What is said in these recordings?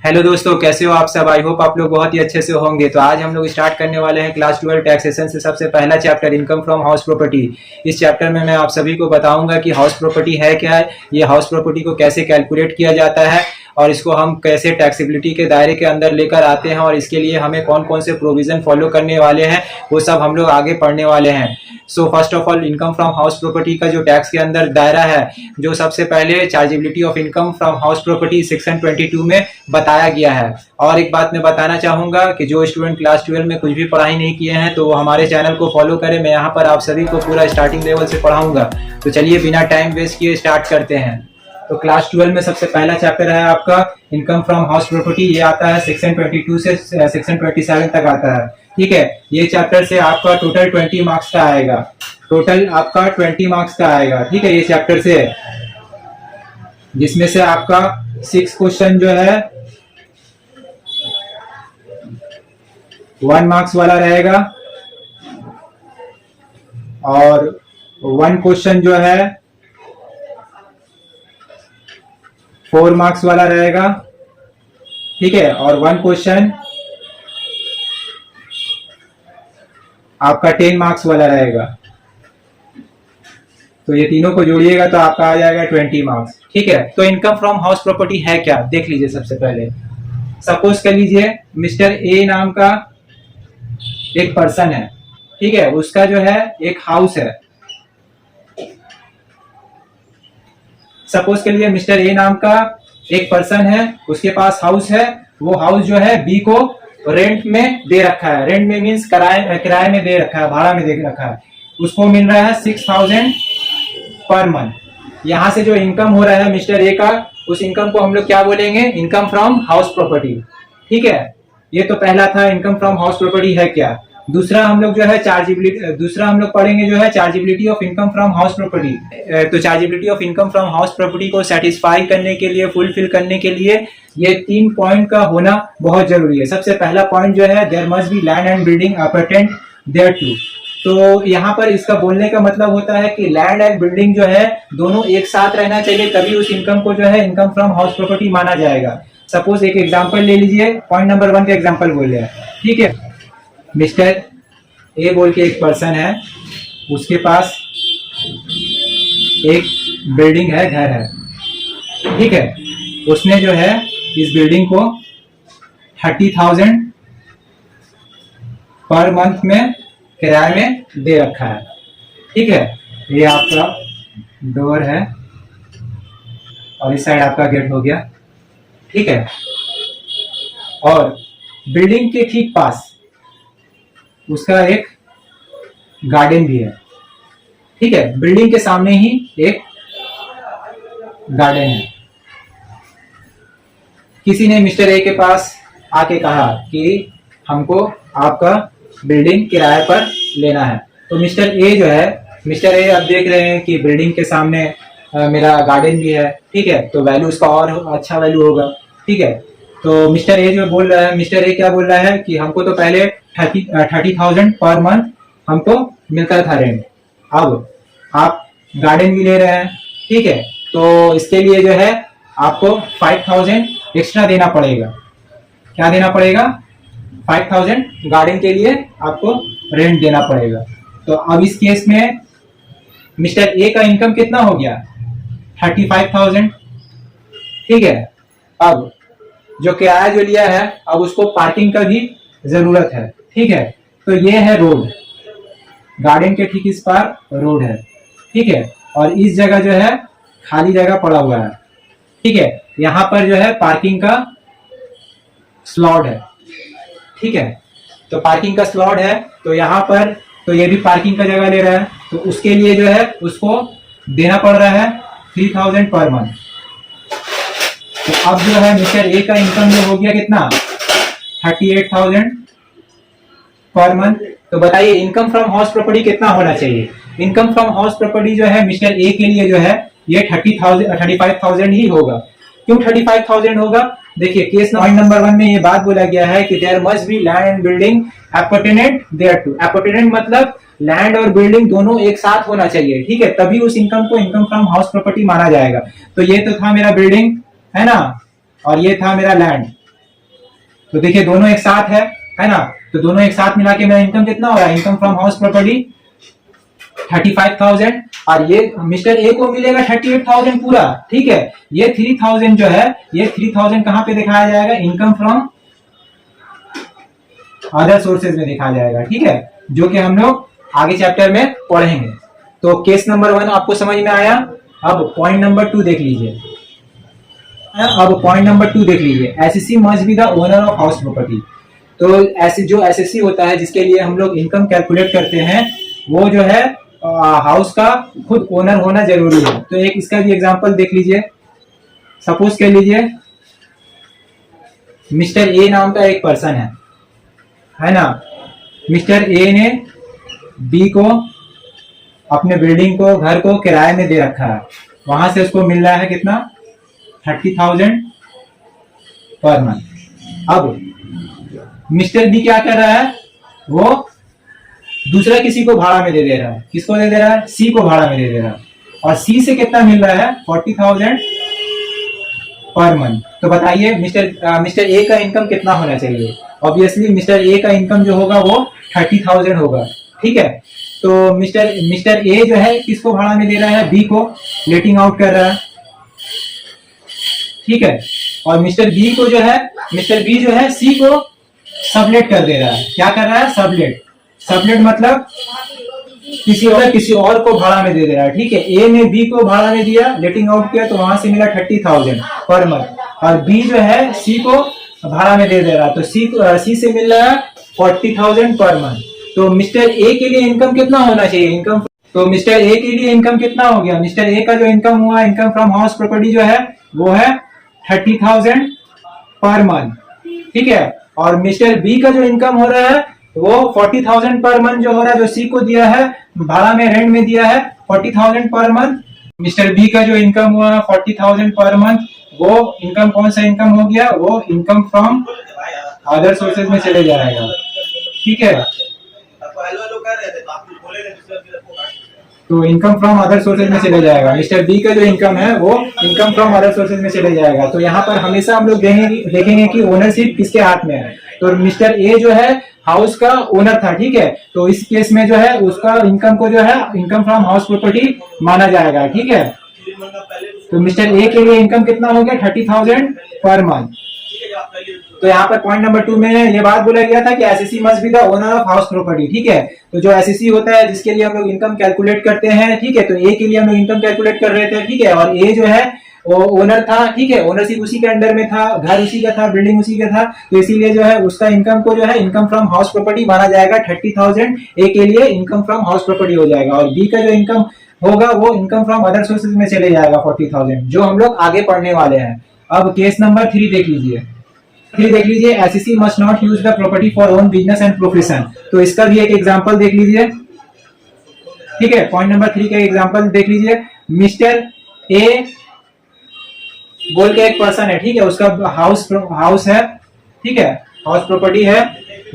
Hello दोस्तों, कैसे हो आप सब। आई होप आप लोग बहुत ही अच्छे से होंगे। तो आज हम लोग स्टार्ट करने वाले हैं क्लास 12 टैक्सेशन से सबसे पहला chapter income from house property. इस चैप्टर में मैं आप सभी को बताऊंगा कि हाउस प्रॉपर्टी है क्या है, ये हाउस प्रॉपर्टी को कैसे कैलकुलेट किया जाता है और इसको हम कैसे टैक्सेबिलिटी के दायरे के अंदर लेकर आते हैं और इसके लिए हमें कौन कौन से प्रोविजन फॉलो करने वाले हैं वो सब हम लोग आगे पढ़ने वाले हैं। So first of all, income from house property का जो टैक्स के अंदर दायरा है, जो सबसे पहले chargeability of income from house property section 22 में बताया गया है। और एक बात मैं बताना चाहूंगा कि जो स्टूडेंट क्लास 12 में कुछ भी पढ़ाई नहीं किए हैं तो वो हमारे चैनल को फॉलो करें। मैं यहाँ पर आप सभी को पूरा स्टार्टिंग लेवल से पढ़ाऊंगा। तो चलिए बिना टाइम वेस्ट किए स्टार्ट करते हैं। तो क्लास 12 में सबसे पहला चैप्टर है आपका इनकम फ्रॉम हाउस प्रॉपर्टी। ये आता है सेक्शन 22 से सेक्शन 27 तक आता है। ठीक है, ये चैप्टर से आपका टोटल 20 मार्क्स का आएगा। टोटल आपका 20 मार्क्स का आएगा। ठीक है, ये चैप्टर से, जिसमें से आपका 6 क्वेश्चन जो है 1 मार्क्स वाला रहेगा और 1 क्वेश्चन जो है 4 मार्क्स वाला रहेगा। ठीक है, और 1 क्वेश्चन आपका 10 मार्क्स वाला रहेगा। तो ये तीनों को जोड़िएगा तो आपका आ जाएगा 20 मार्क्स। ठीक है, तो इनकम फ्रॉम हाउस प्रॉपर्टी है क्या, देख लीजिए। सबसे पहले सपोज कर लीजिए मिस्टर ए नाम का एक पर्सन है। ठीक है, उसका जो है एक हाउस है। सपोज के लिए मिस्टर ए नाम का एक पर्सन है, उसके पास हाउस है। वो हाउस जो है बी को रेंट में दे रखा है। रेंट में मीन्स किराए में दे रखा है, भाड़ा में दे रखा है। उसको मिल रहा है 6000 पर मंथ। यहाँ से जो इनकम हो रहा है मिस्टर ए का, उस इनकम को हम लोग क्या बोलेंगे, इनकम फ्रॉम हाउस प्रॉपर्टी। ठीक है, ये तो पहला था इनकम फ्रॉम हाउस प्रॉपर्टी है क्या। दूसरा हम लोग जो है दूसरा हम लोग पढ़ेंगे जो है chargeability of income from house property. तो chargeability of income from house property को सेटिस्फाई करने के लिए, फुलफिल करने के लिए ये 3 पॉइंट का होना बहुत जरूरी है। सबसे पहला पॉइंट जो है, there must be land and building appurtenant thereto. तो यहाँ पर इसका बोलने का मतलब होता है कि लैंड एंड बिल्डिंग जो है दोनों एक साथ रहना चाहिए, तभी उस इनकम को जो है इनकम फ्रॉम हाउस प्रॉपर्टी माना जाएगा। सपोज एक एग्जांपल ले लीजिए, पॉइंट नंबर 1 का एग्जांपल बोल रहे हैं। ठीक है, मिस्टर ए बोल के एक पर्सन है, उसके पास एक बिल्डिंग है, घर है। ठीक है, उसने जो है इस बिल्डिंग को 30,000 पर मंथ में किराए में दे रखा है। ठीक है, ये आपका डोर है और इस साइड आपका गेट हो गया। ठीक है, और बिल्डिंग के ठीक पास उसका एक गार्डन भी है। ठीक है, बिल्डिंग के सामने ही एक गार्डन है। किसी ने मिस्टर ए के पास आके कहा कि हमको आपका बिल्डिंग किराए पर लेना है। तो मिस्टर ए जो है, मिस्टर ए आप देख रहे हैं कि बिल्डिंग के सामने मेरा गार्डन भी है। ठीक है, तो वैल्यू उसका और अच्छा वैल्यू होगा। ठीक है, तो मिस्टर ए जो बोल रहा है, मिस्टर ए क्या बोल रहा है कि हमको तो पहले 30,000 पर मंथ हमको मिलता था रेंट, अब आप गार्डन भी ले रहे हैं। ठीक है, तो इसके लिए जो है आपको 5,000 एक्स्ट्रा देना पड़ेगा। क्या देना पड़ेगा, 5,000 गार्डन के लिए आपको रेंट देना पड़ेगा। तो अब इस केस में मिस्टर ए का इनकम कितना हो गया, 35,000। ठीक है, अब जो किराया जो लिया है, अब उसको पार्किंग का भी जरूरत है। ठीक है, तो ये है रोड, गार्डन के ठीक इस पार रोड है। ठीक है, और इस जगह जो है खाली जगह पड़ा हुआ है। ठीक है, यहाँ पर जो है पार्किंग का स्लॉट है। ठीक है, तो पार्किंग का स्लॉट है, तो यहाँ पर तो ये भी पार्किंग का जगह ले रहा है, तो उसके लिए जो है उसको देना पड़ रहा है 3,000 पर मंथ। तो अब जो है मिस्टर ए का इनकम जो हो गया कितना, 38,000 पर मंथ। तो बताइए इनकम फ्रॉम हाउस प्रॉपर्टी कितना होना चाहिए। इनकम फ्रॉम हाउस प्रॉपर्टी जो है मिस्टर ए के लिए जो है ये 35,000 ही होगा। क्यों 35,000 होगा, देखिए केस पॉइंट नंबर 1 में ये बात बोला गया है कि there must be land and building appurtenant thereto. Appurtenant मतलब लैंड और बिल्डिंग दोनों एक साथ होना चाहिए। ठीक है, तभी उस इनकम को इनकम फ्रॉम हाउस प्रॉपर्टी माना जाएगा। तो ये तो था मेरा बिल्डिंग, है ना, और ये था मेरा लैंड। तो देखिए दोनों एक साथ है ना, तो दोनों एक साथ मिला के मेरा इनकम कितना हो रहा है, इनकम फ्रॉम हाउस प्रॉपर्टी 35,000, और ये मिस्टर ए को मिलेगा 38,000 पूरा, ठीक है। ये 3,000 जो है, ये 3,000 कहां पे दिखाया जाएगा, इनकम फ्रॉम अदर सोर्सेज में दिखाया जाएगा, ठीक है, जो कि हम लोग आगे चैप्टर में पढ़ेंगे। तो केस नंबर 1 आपको समझ में आया। अब पॉइंट नंबर 2 देख लीजिए। अब पॉइंट नंबर 2 देख लीजिए, SSC must be the owner of house property. तो ऐसे जो एसएससी होता है जिसके लिए हम लोग इनकम कैलकुलेट करते हैं, वो जो है हाउस का खुद ओनर होना जरूरी है। तो एक इसका भी एग्जांपल देख लीजिए। सपोज कर लीजिए मिस्टर ए नाम का एक पर्सन है ना। मिस्टर ए ने बी को अपने बिल्डिंग को, घर को किराए में दे रखा है। वहां से उसको मिल रहा है कितना, 30,000 पर मंथ। अब मिस्टर बी क्या कर रहा है, वो दूसरा किसी को भाड़ा में दे रहा है। किसको दे रहा है, सी को भाड़ा में दे रहा है, और सी से कितना मिल रहा है, 40,000 पर मंथ। तो बताइए मिस्टर ए का इनकम कितना होना चाहिए। ऑब्वियसली मिस्टर ए का इनकम जो होगा वो 30,000 होगा, ठीक है। तो मिस्टर ए जो है किसको भाड़ा में दे रहा है, बी को लेटिंग आउट कर रहा है, ठीक है। और मिस्टर बी जो है सी को सबलेट कर दे रहा है। क्या कर रहा है, सबलेट मतलब किसी और को भाड़ा में दे रहा है, ठीक है। ए ने बी को भाड़ा में दिया, लेटिंग आउट किया, तो वहां से मिला 30,000 पर मंथ, और बी जो है सी को भाड़ा में दे रहा है, तो सी से मिल रहा है 40,000 पर मंथ। तो मिस्टर ए के लिए इनकम कितना होना चाहिए, तो मिस्टर ए के लिए इनकम कितना हो गया, मिस्टर ए का जो इनकम हुआ, इनकम फ्रॉम हाउस प्रॉपर्टी जो है वो है 30,000 पर मंथ, ठीक है। और मिस्टर बी का जो इनकम हो रहा है वो 40,000 पर मंथ जो हो रहा है, जो सी को दिया है भाड़ा में, रेंट में दिया है 40,000 पर मंथ। मिस्टर बी का जो इनकम हुआ 40,000 पर मंथ, वो इनकम कौन सा इनकम हो गया, वो इनकम फ्रॉम अदर सोर्सेज में चले जाएगा, ठीक है। तो इनकम फ्रॉम अदर सोर्सेज में चले जाएगा। मिस्टर बी का जो इनकम है वो इनकम फ्रॉम अदर सोर्सेज में चले जाएगा। तो यहाँ पर हमेशा हम लोग देखेंगे कि ओनरशिप किसके हाथ में है। तो मिस्टर ए जो है हाउस का ओनर था, ठीक है। तो इस केस में जो है उसका इनकम को जो है इनकम फ्रॉम हाउस प्रॉपर्टी माना जाएगा, ठीक है। तो मिस्टर ए के लिए इनकम कितना हो गया, 30,000 पर मंथ। तो यहाँ पर पॉइंट नंबर 2 में ये बात बोला गया था कि SSC must be the owner of house property, ठीक है। तो जो एसएससी होता है जिसके लिए हम लोग इनकम कैलकुलेट करते हैं, ठीक है। तो ए के लिए हम लोग इनकम कैलकुलेट कर रहे थे, ठीक है। और ए जो है वो ओनर था, ठीक है, ओनरशिप उसी के अंडर में था, घर उसी का था, बिल्डिंग उसी का था, तो इसीलिए जो है उसका इनकम को जो है इनकम फ्रॉम हाउस प्रॉपर्टी माना जाएगा। 30,000 ए के लिए इनकम फ्रॉम हाउस प्रॉपर्टी हो जाएगा, और बी का जो इनकम होगा वो इनकम फ्रॉम अदर सोर्सेज में चले जाएगा 40,000, जो हम लोग आगे पढ़ने वाले हैं। अब केस नंबर 3 देख लीजिए। SSC must not use the property for own business and profession. तो इसका भी एक एग्जांपल देख लीजिए, ठीक है। पॉइंट नंबर 3 का एग्जांपल देख लीजिए। मिस्टर ए बोल के एक पर्सन है, ठीक है, उसका हाउस है, ठीक है, हाउस प्रॉपर्टी है।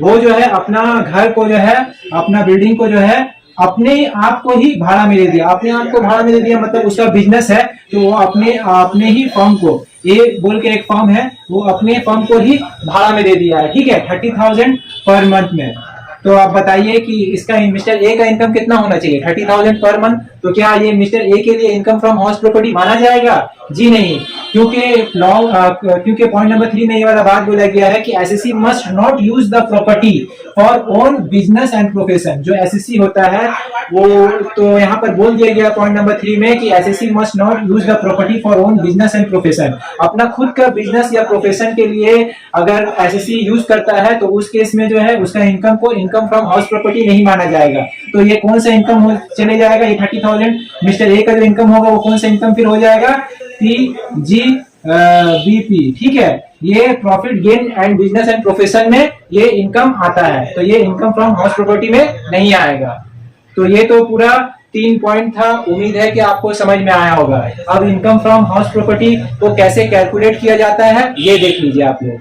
वो जो है अपना घर को जो है, अपना बिल्डिंग को जो है अपने आप को ही भाड़ा में दे दिया। अपने आप को भाड़ा में दे दिया मतलब उसका बिजनेस है, तो वो अपने ही फर्म को, ए बोल के एक फर्म है, वो अपने फर्म को ही भाड़ा में दे दिया है, ठीक है, 30,000 पर मंथ में। तो आप बताइए कि इसका मिस्टर ए का इनकम कितना होना चाहिए, 30,000 पर मंथ। तो क्या ये मिस्टर ए के लिए इनकम फ्रॉम हाउस प्रॉपर्टी माना जाएगा? जी नहीं, क्योंकि पॉइंट नंबर 3 में ये वाला बात बोला गया है कि SSC must not use the property for own business and profession. जो एसएससी होता है वो, तो यहाँ पर बोल दिया गया पॉइंट नंबर 3 में कि SSC must not use the property for own business and profession. अपना खुद का बिजनेस या प्रोफेशन के लिए अगर एसएससी यूज करता है तो उस केस में जो है उसका इनकम को इनकम फ्रॉम हाउस प्रॉपर्टी नहीं माना जाएगा। तो ये कौन सा इनकम चले जाएगा, ये 30,000 मिस्टर ए का जो इनकम होगा वो कौन सा इनकम फिर हो जाएगा, बीपी, ठीक है। ये profit gain and business and profession में ये इनकम आता है, तो ये इनकम फ्रॉम हाउस प्रॉपर्टी में नहीं आएगा। तो ये तो पूरा 3 पॉइंट था, उम्मीद है कि आपको समझ में आया होगा। अब इनकम फ्रॉम हाउस प्रॉपर्टी को कैसे कैलकुलेट किया जाता है ये देख लीजिए आप लोग।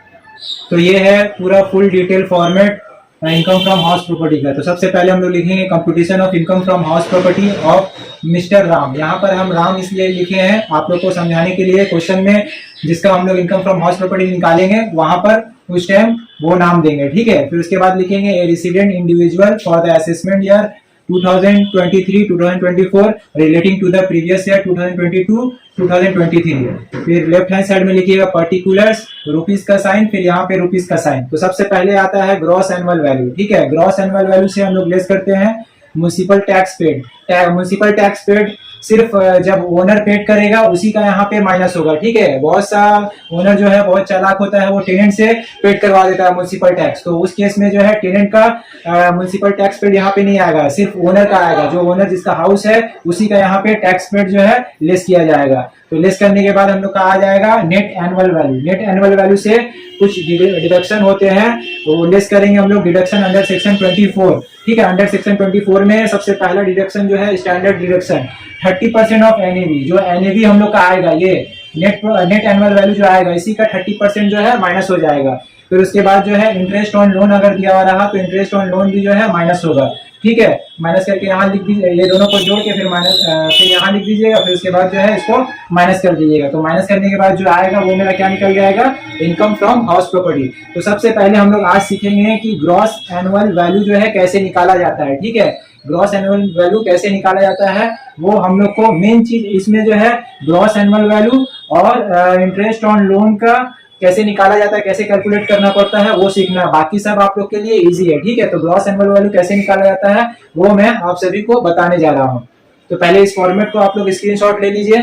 तो ये है पूरा full detail format income from house property का। तो सबसे पहले हम लोग लिखेंगे computation of income from house property of mister Ram. यहाँ पर हम राम इसलिए लिखे हैं आप लोग को समझाने के लिए, क्वेश्चन में जिसका हम लोग इनकम फ्रॉम हाउस प्रॉपर्टी निकालेंगे वहां पर उस टाइम वो नाम देंगे, ठीक है। फिर उसके बाद लिखेंगे a resident individual for the assessment year 2023-2024 relating to the previous year 2022-2023। फिर लेफ्ट हैंड साइड में लिखिएगा पर्टिकुलर्स, रुपीस का साइन, फिर यहाँ पे रुपीस का साइन। तो सबसे पहले आता है ग्रॉस एनुअल वैल्यू, ठीक है। ग्रॉस एनुअल वैल्यू से हम लोग लेस करते हैं municipal tax paid. Municipal tax paid सिर्फ जब ओनर पेड करेगा उसी का यहाँ पे माइनस होगा, ठीक है। बहुत सा ओनर जो है बहुत चालाक होता है, वो टेनेंट से पेड करवा देता है म्युनिसिपल टैक्स। तो उस केस में जो है टेनेंट का म्युनिसिपल टैक्स पेड यहाँ पे नहीं आएगा, सिर्फ ओनर का आएगा। जो ओनर जिसका हाउस है उसी का यहाँ पे टैक्स पेड जो है लेस किया जाएगा। तो लेस करने के बाद हम लोग का आ जाएगा net annual value. Net annual value से कुछ डिडक्शन होते हैं, वो लेस करेंगे हम लोग डिडक्शन अंडर सेक्शन 24, ठीक है। अंडर सेक्शन 24 में सबसे पहला डिडक्शन जो है स्टैंडर्ड डिडक्शन 30% ऑफ एनएवी। जो एनएवी हम लोग का आएगा, ये नेट एनुअल वैल्यू जो आएगा इसी का 30% जो है माइनस हो जाएगा। फिर उसके बाद जो है इंटरेस्ट ऑन लोन अगर दिया हुआ रहा तो इंटरेस्ट ऑन लोन भी जो है माइनस होगा, ठीक है। माइनस करके यहाँ लिख दीजिए, ये दोनों को जोड़ के फिर माइनस, फिर यहाँ लिख दीजिएगा। फिर उसके बाद जो है इसको माइनस कर दीजिएगा। तो माइनस करने के बाद जो आएगा वो मेरा क्या निकल जाएगा, इनकम फ्रॉम हाउस प्रॉपर्टी। तो सबसे पहले हम लोग आज सीखेंगे कि ग्रॉस एनुअल वैल्यू जो है कैसे निकाला जाता है, ठीक है। ग्रॉस एनुअल वैल्यू कैसे निकाला जाता है वो हम लोग को मेन चीज इसमें जो है ग्रॉस एनुअल वैल्यू और इंटरेस्ट ऑन लोन का कैसे निकाला जाता है, कैसे कैलकुलेट करना पड़ता है वो सीखना है। बाकी सब आप लोग के लिए इजी है, ठीक है। तो ग्रॉस एनुअल वैल्यू कैसे निकाला जाता है वो मैं आप सभी को बताने जा रहा हूँ। तो पहले इस फॉर्मेट को आप लोग स्क्रीनशॉट ले लीजिए।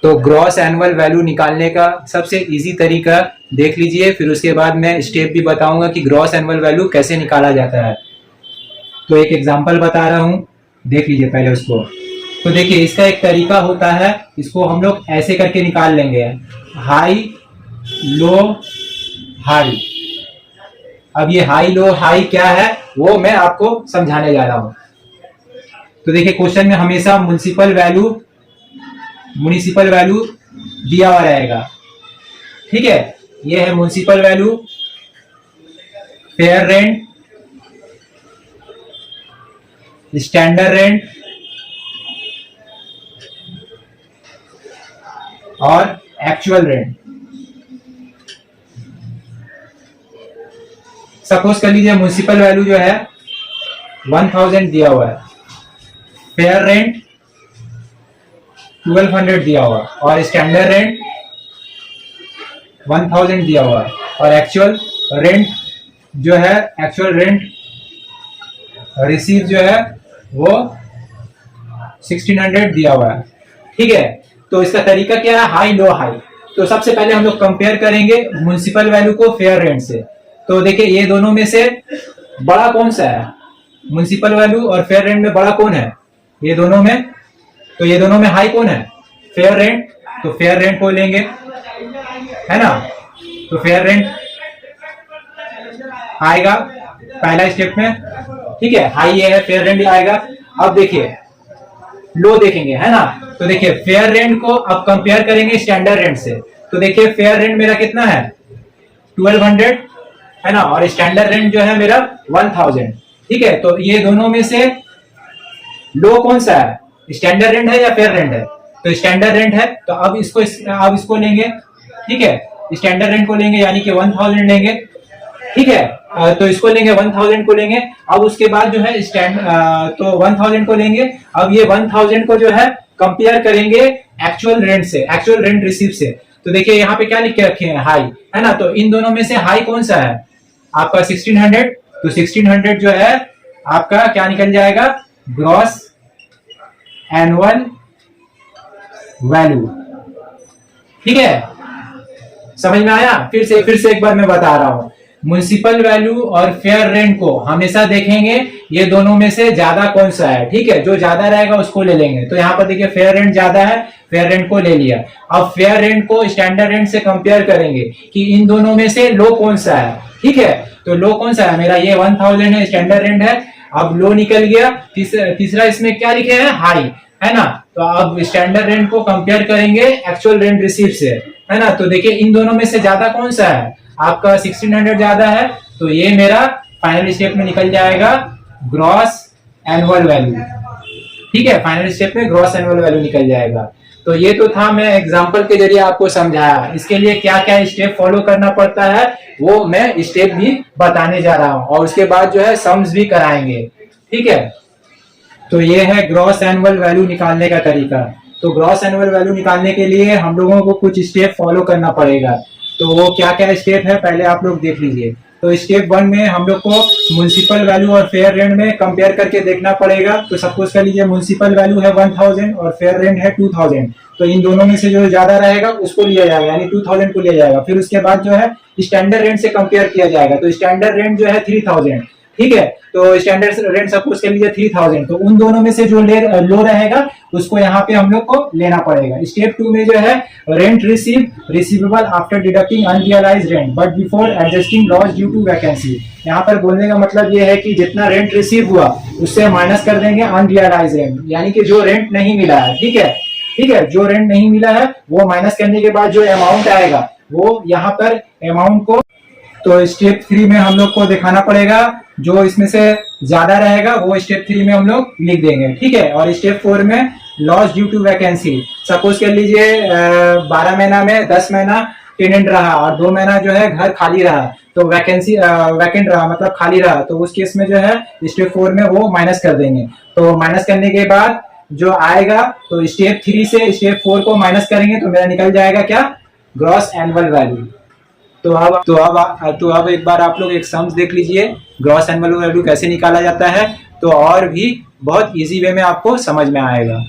तो ग्रॉस एनुअल वैल्यू निकालने का सबसे इजी तरीका देख लीजिए, फिर उसके बाद मैं स्टेप भी बताऊंगा कि ग्रॉस एनुअल वैल्यू कैसे निकाला जाता है। तो एक एग्जांपल बता रहा हूं, देख लीजिए पहले उसको। तो देखिए इसका एक तरीका होता है, इसको हम लोग ऐसे करके निकाल लेंगे, हाई लो हाई। अब ये हाई लो हाई क्या है वो मैं आपको समझाने जा रहा हूं। तो देखिए क्वेश्चन में हमेशा म्युनिसिपल वैल्यू दिया हुआ रहेगा, ठीक है। ये है municipal value, fair rent, standard rent और एक्चुअल रेंट। सपोज कर लीजिए म्युनिसिपल वैल्यू जो है 1000 दिया हुआ है, फेयर रेंट 1200 दिया हुआ और स्टैंडर्ड रेंट 1000 दिया हुआ है और एक्चुअल रेंट रिसीव जो है वो 1600 दिया हुआ है, ठीक है। तो इसका तरीका क्या है, हाई लो हाई। तो सबसे पहले हम लोग कंपेयर करेंगे म्युनिसिपल वैल्यू को फेयर रेंट से। तो देखिए ये दोनों में से बड़ा कौन सा है, म्युनिसिपल वैल्यू और फेयर रेंट में बड़ा कौन है ये दोनों में। तो ये दोनों में हाई कौन है, फेयर रेंट। तो फेयर रेंट को लेंगे, है ना। तो फेयर रेंट आएगा पहला स्टेप में, ठीक है। हाई ये है, फेयर रेंट आएगा। अब देखिए लो देखेंगे, है ना। तो देखिए फेयर रेंट को अब कंपेयर करेंगे स्टैंडर्ड रेंट से। तो देखिए फेयर रेंट मेरा कितना है 1200, है ना, और स्टैंडर्ड रेंट जो है मेरा 1000, ठीक है। तो ये दोनों में से लो कौन सा है, स्टैंडर्ड रेंट है या फेयर रेंट है। तो स्टैंडर्ड रेंट है, तो अब इसको लेंगे, ठीक है। स्टैंडर्ड रेंट को लेंगे यानी कि 1000 लेंगे, ठीक है। तो इसको लेंगे 1000 को लेंगे। अब उसके बाद जो है तो 1000 को लेंगे। अब ये 1000 को जो है कंपेयर करेंगे एक्चुअल रेंट से, एक्चुअल रेंट रिसीव से। तो देखिए यहाँ पे क्या लिख के रखे हैं, हाई, है ना। तो इन दोनों में से हाई कौन सा है आपका 1600। तो 1600 जो है आपका क्या निकल जाएगा, ग्रॉस एनुअल वैल्यू, ठीक है। समझ में आया। फिर से एक बार मैं बता रहा हूं, म्युनिसिपल वैल्यू और फेयर रेंट को हमेशा देखेंगे ये दोनों में से ज्यादा कौन सा है, ठीक है। जो ज्यादा रहेगा उसको ले लेंगे। तो यहाँ पर देखिए फेयर रेंट ज्यादा है, फेयर रेंट को ले लिया। अब फेयर रेंट को स्टैंडर्ड रेंट से कंपेयर करेंगे कि इन दोनों में से लो कौन सा है, ठीक है। तो लो कौन सा है मेरा, ये 1000 है, स्टैंडर्ड रेंट है। अब लो निकल गया। तीसरा इसमें क्या लिखे हैं, हाई, है ना। तो अब स्टैंडर्ड रेंट को कंपेयर करेंगे एक्चुअल रेंट रिसीव से, है ना। तो देखिए इन दोनों में से ज्यादा कौन सा है, आपका 1600 ज्यादा है। तो ये मेरा फाइनल स्टेप में निकल जाएगा ग्रॉस एनुअल वैल्यू, ठीक है। फाइनल स्टेप में ग्रॉस एनुअल वैल्यू निकल जाएगा। तो ये तो था, मैं एग्जाम्पल के जरिए आपको समझाया। इसके लिए क्या क्या स्टेप फॉलो करना पड़ता है वो मैं स्टेप भी बताने जा रहा हूँ, और उसके बाद जो है सम्स भी कराएंगे। ठीक है, तो ये है ग्रॉस एनुअल वैल्यू निकालने का तरीका। तो ग्रॉस एनुअल वैल्यू निकालने के लिए हम लोगों को कुछ स्टेप फॉलो करना पड़ेगा। तो वो क्या क्या स्टेप है पहले आप लोग देख लीजिए। तो स्टेप 1 में हम लोग को म्युनिसिपल वैल्यू और फेयर रेंट में कंपेयर करके देखना पड़ेगा। तो सपोज कर लीजिए म्युनिसिपल वैल्यू है 1000 और फेयर रेंट है 2000, तो इन दोनों में से जो ज्यादा रहेगा उसको लिया जाएगा, यानी 2000 को लिया जाएगा। फिर उसके बाद जो है स्टैंडर्ड रेंट से कंपेयर किया जाएगा। तो स्टैंडर्ड रेंट जो है 3000, ठीक है। तो स्टैंडर्ड रेंट सपोज कर लीजिए 3000, तो उन दोनों में से जो लो रहेगा उसको यहाँ पे हम लोग को लेना पड़ेगा। स्टेप 2 में जो है rent receivable after deducting unrealised rent but before adjusting loss due to vacancy. यहाँ पर बोलने का मतलब ये है कि जितना रेंट रिसीव हुआ उससे माइनस कर देंगे अनरियलाइज्ड रेंट, यानी कि जो रेंट नहीं मिला है। ठीक है, ठीक है, जो रेंट नहीं मिला है वो माइनस करने के बाद जो अमाउंट आएगा वो यहाँ पर अमाउंट को, तो स्टेप 3 में हम लोग को दिखाना पड़ेगा जो इसमें से ज्यादा रहेगा वो स्टेप 3 में हम लोग लिख देंगे। ठीक है, और स्टेप 4 में loss due to vacancy. Suppose कर लीजिए 12 महीना में 10 महीना टेनेंट रहा और 2 महीना जो है घर खाली रहा, तो वैकेंसी वैकेंट रहा मतलब खाली रहा, तो उस केस में जो है स्टेप 4 में वो माइनस कर देंगे। तो माइनस करने के बाद जो आएगा, तो स्टेप 3 से स्टेप 4 को माइनस करेंगे तो मेरा निकल जाएगा क्या, ग्रॉस एनुअल वैल्यू। तो अब एक बार आप लोग एक सम्स देख लीजिए ग्रॉस एनुअल वैल्यू कैसे निकाला जाता है, तो और भी बहुत इजी वे में आपको समझ में आएगा।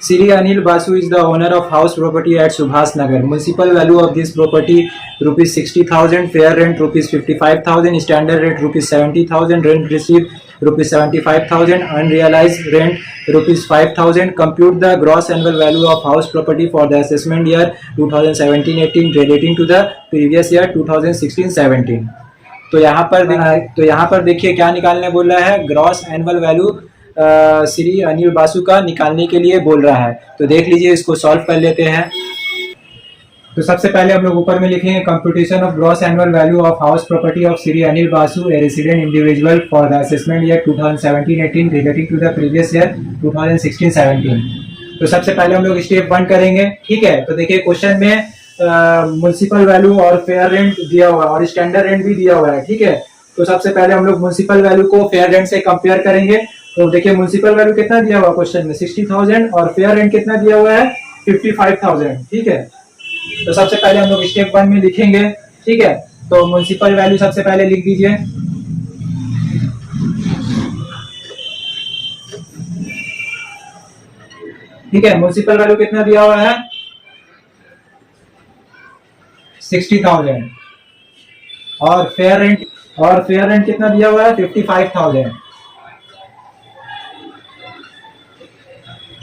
Sri Anil Basu is the owner of house property at Subhas Nagar. Municipal value of this property rupees 60,000, fair rent rupees 55,000, standard rent rupees 70,000, rent received rupees 75,000, unrealized rent rupees 5,000. Compute the gross annual value of house property for the assessment year 2017-18 relating to the previous year 2016-17. तो यहाँ पर देखिए क्या निकालने बोल रहा है, gross annual value Shri Anil Basu का निकालने के लिए बोल रहा है। तो देख लीजिए, इसको सॉल्व कर लेते हैं। तो सबसे पहले हम लोग ऊपर में लिखेंगे computation of gross annual value of house property of Shri Anil Basu a resident individual for the assessment year 2017-18 relating to the previous year 2016-17। तो सबसे पहले हम लोग स्टेप 1 करेंगे। ठीक है, तो देखिए क्वेश्चन में म्युनिसिपल वैल्यू और फेयर रेंट दिया हुआ है और स्टैंडर्ड रेंट भी दिया हुआ है। ठीक है, तो सबसे पहले हम लोग म्युनिसिपल वैल्यू को फेयर रेंट से कंपेयर करेंगे। तो देखिए म्युनिसिपल वैल्यू कितना दिया हुआ क्वेश्चन में 60,000 और फेयर रेंट कितना दिया हुआ है 55,000। ठीक है, तो सबसे पहले हम लोग स्टेप 1 में लिखेंगे। ठीक है, तो म्युनिसिपल वैल्यू सबसे पहले लिख दीजिए। ठीक है, म्युनिसिपल वैल्यू कितना दिया हुआ है 60,000 और फेयर रेंट कितना दिया हुआ है 55,000।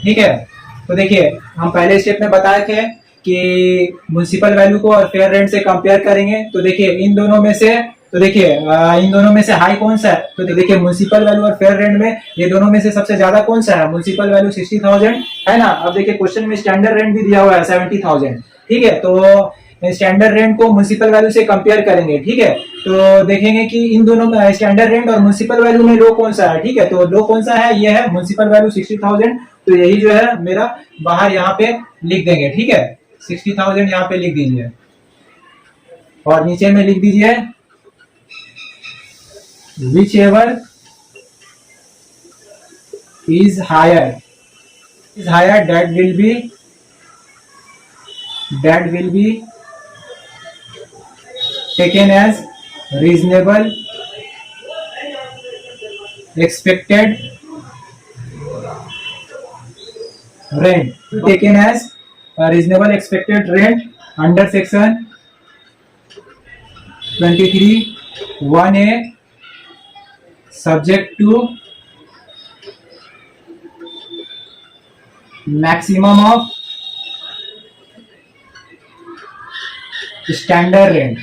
ठीक है, तो देखिए हम पहले स्टेप में बताए थे कि म्युनिसिपल वैल्यू को और फेयर रेंट से कंपेयर करेंगे। तो देखिए इन दोनों में से हाई कौन सा है, तो देखिए म्युनिसिपल वैल्यू और फेयर रेंट में ये दोनों में से सबसे ज्यादा कौन सा है, म्युनिसिपल वैल्यू 60,000 है ना। अब देखिए क्वेश्चन में स्टैंडर्ड रेंट भी दिया हुआ है 70,000। ठीक है, तो स्टैंडर्ड रेंट को म्युनिसिपल वैल्यू से कंपेयर करेंगे। ठीक है, तो देखेंगे कि इन दोनों में स्टैंडर्ड रेंट और म्युनिसिपल वैल्यू में लो कौन सा है। ठीक है, तो लो कौन सा है, ये है म्युनिसिपल वैल्यू 60,000, तो यही जो है मेरा बाहर यहाँ पे लिख देंगे। ठीक है, 60,000 यहाँ पे लिख दीजिए और नीचे में लिख दीजिए whichever is higher that will be taken as reasonable expected rent, taken as a reasonable expected rent under section 23(1)(a) subject to maximum of standard rent.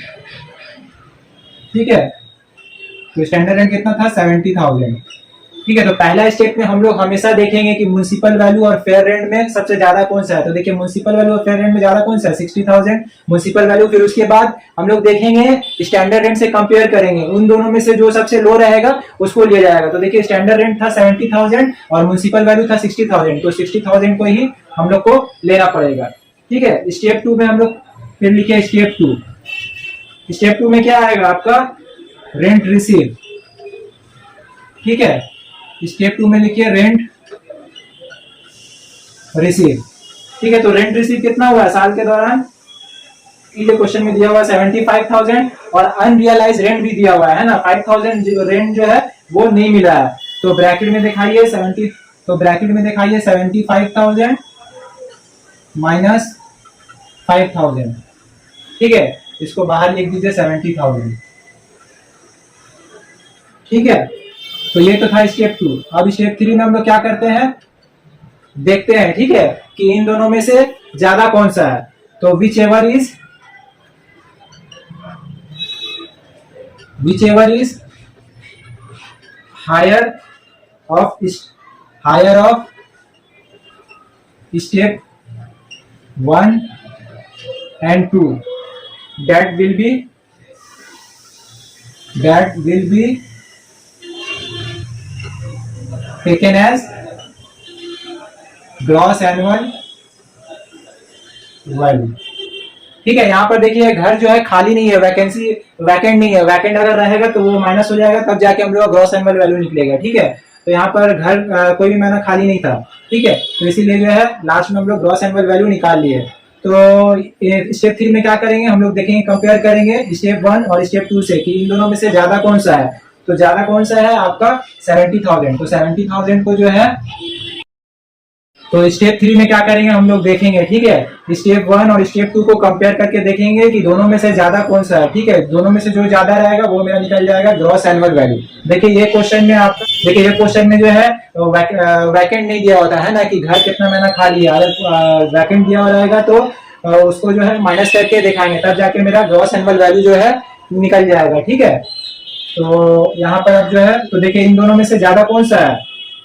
ठीक है, तो स्टैंडर्ड रेंट कितना था 70,000 ठीक है। तो पहला स्टेप में हम लोग हमेशा देखेंगे कि म्युनिसिपल वैल्यू और फेयर रेंट में सबसे ज्यादा कौन सा है। तो देखिए म्युनिसिपल वैल्यू और फेयर रेंट में ज्यादा कौन सा है, 60,000 म्युनिसिपल वैल्यू। फिर उसके बाद हम लोग देखेंगे स्टैंडर्ड रेंट से कंपेयर करेंगे, उन दोनों में से जो सबसे लो रहेगा उसको लिया जाएगा। तो देखिए स्टैंडर्ड रेंट था 70,000 और म्युनिसिपल वैल्यू था 60,000, तो 60,000 को ही हम लोग को लेना पड़ेगा। ठीक है। स्टेप 2 में हम लोग फिर लिखे स्टेप 2। स्टेप 2 में क्या आएगा आपका, रेंट रिसीव। ठीक है। स्टेप 2 में लिखिए रेंट रिसीव। ठीक है। तो रेंट रिसीव कितना हुआ साल के दौरान, ये क्वेश्चन में दिया हुआ 75,000 और अनरियलाइज रेंट भी दिया हुआ है ना, 5,000 रेंट जो है वो नहीं मिला है। तो ब्रैकेट में दिखाइए 75,000 माइनस 5,000। ठीक है। इसको बाहर लिख दीजिए 70,000। ठीक है। तो ये तो था स्टेप 2। अब स्टेप 3 में हम लोग क्या करते हैं, देखते हैं। ठीक है, कि इन दोनों में से ज्यादा कौन सा है। तो whichever is higher of step 1 and 2 that will be taken as gross annual value. ठीक है। यहाँ पर देखिए घर जो है खाली नहीं है, वैकेंट नहीं है। वैकेंट अगर रहेगा तो वो माइनस हो जाएगा, तब जाके हम लोग ग्रॉस एनुअल वैल्यू निकलेगा। ठीक है। तो यहाँ पर घर कोई भी महीना खाली नहीं था। ठीक है। तो इसीलिए जो है लास्ट में हम लोग ग्रॉस एनुअल वैल्यू निकाल लिए। तो स्टेप 3 में क्या करेंगे, हम लोग देखेंगे, कंपेयर करेंगे स्टेप 1 और स्टेप 2 से कि इन दोनों में से ज्यादा कौन सा है। तो ज्यादा कौन सा है आपका 70,000। तो 70,000 को जो है, तो स्टेप 3 में क्या करेंगे हम लोग देखेंगे। ठीक है। स्टेप 1 और स्टेप 2 को कंपेयर करके देखेंगे कि दोनों में से ज्यादा कौन सा है। ठीक है। दोनों में से जो ज्यादा रहेगा वो मेरा निकल जाएगा ग्रॉस एनुअल वैल्यू। देखिए ये क्वेश्चन में आपका, देखिए ये क्वेश्चन में जो है वैकेंट नहीं दिया होता है ना, कि घर कितना महीना खाली है। अगर वैकेंट दिया हुआ रहेगा तो उसको जो है माइनस करके दिखाएंगे, तब जाके मेरा ग्रॉस एनुअल वैल्यू जो है निकल जाएगा। ठीक है। तो यहाँ पर अब जो है, तो देखिए इन दोनों में से ज्यादा कौन सा है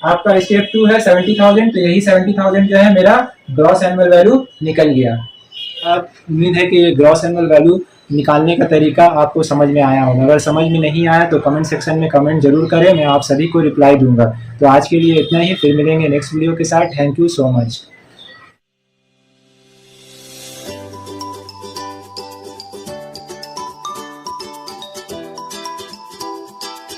आपका, स्टेप 2 है 70,000। तो यही 70,000 जो है मेरा ग्रॉस एनुअल वैल्यू निकल गया। अब उम्मीद है कि ये ग्रॉस एनुअल वैल्यू निकालने का तरीका आपको समझ में आया होगा। अगर समझ में नहीं आया तो कमेंट सेक्शन में कमेंट जरूर करें, मैं आप सभी को रिप्लाई दूंगा। तो आज के लिए इतना ही, फिर मिलेंगे नेक्स्ट वीडियो के साथ। Thank you so much.